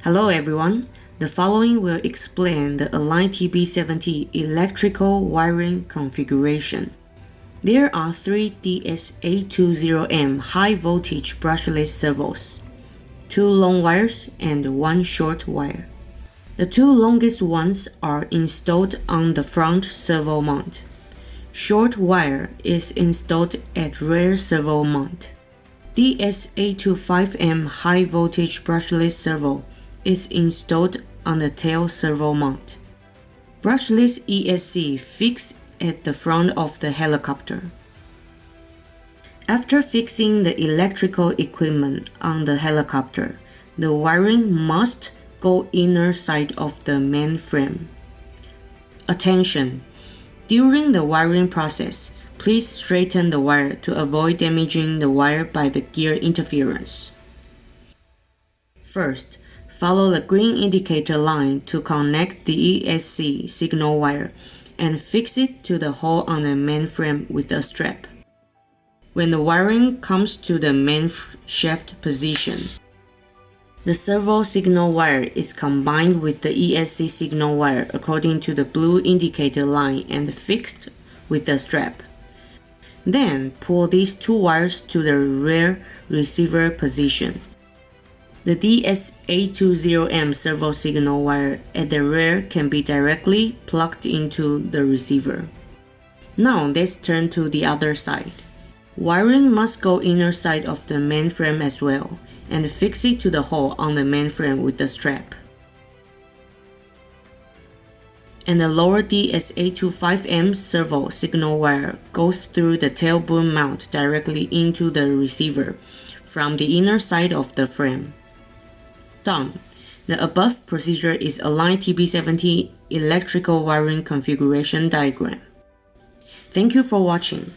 Hello everyone, the following will explain the Align TB70 electrical wiring configuration. There are three DS820M high voltage brushless servos, two long wires and one short wire. The two longest ones are installed on the front servo mount. Short wire is installed at rear servo mount. DS825M high voltage brushless servo is installed on the tail servo mount. Brushless ESC fixed at the front of the helicopter. After fixing the electrical equipment on the helicopter, the wiring must go inner side of the main frame. Attention! During the wiring process, please straighten the wire to avoid damaging the wire by the gear interference. First, follow the green indicator line to connect the ESC signal wire and fix it to the hole on the main frame with a strap. When the wiring comes to the main shaft position, the servo signal wire is combined with the ESC signal wire according to the blue indicator line and fixed with a strap. Then pull these two wires to the rear receiver position. The DS820M servo signal wire at the rear can be directly plugged into the receiver. Now let's turn to the other side. Wiring must go inner side of the main frame as well, and fix it to the hole on the main frame with the strap. And the lower DS825M servo signal wire goes through the tail boom mount directly into the receiver from the inner side of the frame. Done. The above procedure is Align TB70 electrical wiring configuration diagram. Thank you for watching.